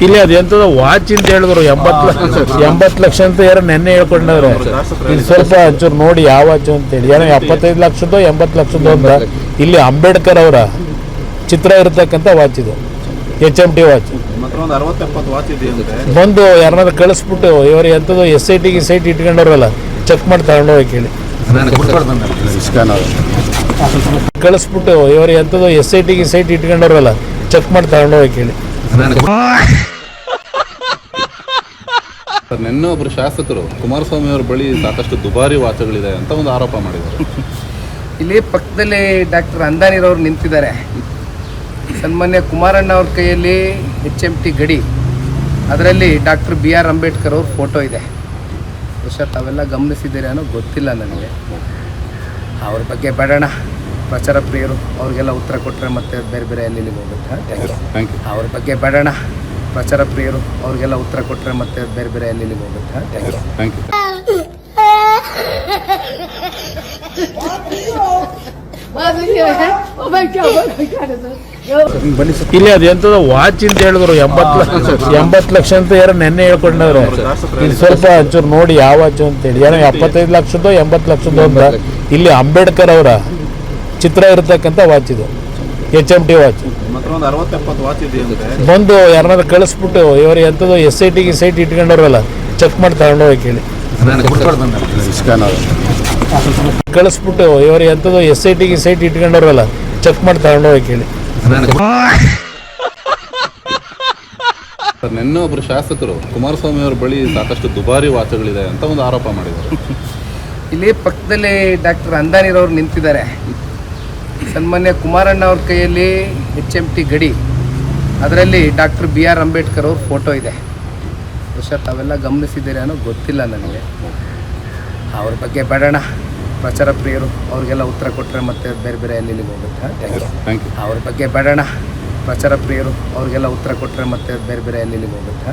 ಇಲ್ಲಿ ಅದೆಂತದ ವಾಚ್ ಅಂತ ಹೇಳಿದ್ರು 80 ಲಕ್ಷ ಅಂತ ಯಾರು ನೆನ್ನೆ ಹೇಳ್ಕೊಂಡವ್ರೆ. ಇಲ್ಲಿ ಸ್ವಲ್ಪ ಒಂಚೂರು ನೋಡಿ ಯಾವ ವಾಚ್ ಅಂತೇಳಿ, ಏನೋ 75 ಲಕ್ಷದ್ದು 80 ಲಕ್ಷದ್ದು ಅಂತ. ಇಲ್ಲಿ ಅಂಬೇಡ್ಕರ್ ಅವರ ಚಿತ್ರ ಇರತಕ್ಕಂಥ ವಾಚ್ ಇದು, HMT ವಾಚ್. ಬಂದು ಯಾರನ್ನಾದ್ರು ಕಳಿಸ್ಬಿಟ್ಟು ಇವರು ಎಂಥದ್ದು SIT ಇಟ್ಕೊಂಡವ್ರಲ್ಲ, ಚೆಕ್ ಮಾಡಿ ತಗೊಂಡೋಗಿ ಕೇಳಿ. ಕಳಿಸ್ಬಿಟ್ಟು ಇವರು ಎಂಥದ್ದು SIT ಇಟ್ಕೊಂಡವ್ರಲ್ಲ, ಚೆಕ್ ಮಾಡಿ ತಗೊಂಡೋಗಿ ಕೇಳಿ. ನಿನ್ನೆ ಒಬ್ಬರು ಶಾಸಕರು ಕುಮಾರಸ್ವಾಮಿ ಅವರ ಬಳಿ ಸಾಕಷ್ಟು ದುಬಾರಿ ವಾಚಗಳಿದೆ ಅಂತ ಒಂದು ಆರೋಪ ಮಾಡಿದ್ದಾರೆ. ಇಲ್ಲಿ ಪಕ್ಕದಲ್ಲಿ ಡಾಕ್ಟರ್ ಅಂದಾನಿರವ್ರು ನಿಂತಿದ್ದಾರೆ. ಸನ್ಮಾನ್ಯ ಕುಮಾರಣ್ಣ ಅವ್ರ ಕೈಯಲ್ಲಿ HMT ಗಡಿ, ಅದರಲ್ಲಿ ಡಾಕ್ಟರ್ BR ಅಂಬೇಡ್ಕರ್ ಅವ್ರ ಫೋಟೋ ಇದೆ. ಬಹುಶಃ ತಾವೆಲ್ಲ ಗಮನಿಸಿದ್ದೀರಿ ಅನ್ನೋ ಗೊತ್ತಿಲ್ಲ ನನಗೆ. ಅವ್ರ ಬಗ್ಗೆ ಬೇಡಣ, ಪ್ರಚಾರ ಪ್ರಿಯರು, ಅವ್ರಿಗೆಲ್ಲ ಉತ್ತರ ಕೊಟ್ಟರೆ ಮತ್ತೆ ಬೇರೆ ಬೇರೆ ಎಲ್ಲಿ ಹೋಗುತ್ತೆ. ಅವ್ರ ಬಗ್ಗೆ ಬೇಡಣ, ಪ್ರಚಾರ ಪ್ರಿಯರು, ಅವ್ರಿಗೆಲ್ಲ ಉತ್ತರ ಕೊಟ್ಟರೆ ಮತ್ತೆ ಬೇರೆ ಬೇರೆ ಎಲ್ಲಿ ಹೋಗುತ್ತೆ. ಇಲ್ಲಿ ಅದೆಂತದ ವಾಚ್ ಅಂತ ಹೇಳಿದ್ರು 80 ಲಕ್ಷ ಅಂತ ಯಾರು ನೆನ್ನೆ ಹೇಳ್ಕೊಂಡವ್ರೆ. ಇಲ್ಲಿ ಸ್ವಲ್ಪ ಒಂಚೂರು ನೋಡಿ ಯಾವ ವಾಚ್ ಅಂತೇಳಿ, ಏನೋ 75 ಲಕ್ಷದ್ದು 80 ಲಕ್ಷದ್ದು ಅಂತ. ಇಲ್ಲಿ ಅಂಬೇಡ್ಕರ್ ಅವರ ಚಿತ್ರ ಇರತಕ್ಕಂಥ ವಾಚ್ ಇದು, HMT ವಾಚ್. ಬಂದು ಯಾರನ್ನಾದ್ರು ಕಳಿಸ್ಬಿಟ್ಟು ಇವರು ಎಂಥದ್ದು SIT ಇಟ್ಕೊಂಡವ್ರಲ್ಲ, ಚೆಕ್ ಮಾಡಿ ತಗೊಂಡೋಗಿ ಕೇಳಿ. ಕಳಿಸ್ಬಿಟ್ಟು ಇವರು ಎಂಥದ್ದು SIT ಇಟ್ಕೊಂಡವ್ರಲ್ಲ, ಚೆಕ್ ಮಾಡಿ ತಗೊಂಡೋಗಿ ಕೇಳಿ. ನಿನ್ನೆ ಒಬ್ಬರು ಶಾಸಕರು ಕುಮಾರಸ್ವಾಮಿ ಅವರ ಬಳಿ ಸಾಕಷ್ಟು ದುಬಾರಿ ವಾಚಗಳಿದೆ ಅಂತ ಒಂದು ಆರೋಪ ಮಾಡಿದ್ದಾರೆ. ಇಲ್ಲಿ ಪಕ್ಕದಲ್ಲಿ ಡಾಕ್ಟರ್ ಅಂದಾನಿರವ್ರು ನಿಂತಿದ್ದಾರೆ. ಸನ್ಮಾನ್ಯ ಕುಮಾರಣ್ಣ ಅವ್ರ ಕೈಯಲ್ಲಿ HMT ಗಡಿ, ಅದರಲ್ಲಿ ಡಾಕ್ಟರ್ BR ಅಂಬೇಡ್ಕರ್ ಅವ್ರ ಫೋಟೋ ಇದೆ. ಬಹುಶಃ ತಾವೆಲ್ಲ ಗಮನಿಸಿದ್ದೀರಿ ಅನ್ನೋ ಗೊತ್ತಿಲ್ಲ ನನಗೆ. ಅವ್ರ ಬಗ್ಗೆ ಬೇಡಣ, ಪ್ರಚಾರ ಪ್ರಿಯರು, ಅವ್ರಿಗೆಲ್ಲ ಉತ್ತರ ಕೊಟ್ಟರೆ ಮತ್ತೆ ಬೇರೆ ಬೇರೆ ಎಲ್ಲಿ ಹೋಗುತ್ತೆ. ಅವ್ರ ಬಗ್ಗೆ ಬೇಡಣ, ಪ್ರಚಾರ ಪ್ರಿಯರು, ಅವ್ರಿಗೆಲ್ಲ ಉತ್ತರ ಕೊಟ್ಟರೆ ಮತ್ತೆ ಬೇರೆ ಬೇರೆ ಎಲ್ಲಿ ಹೋಗುತ್ತೆ.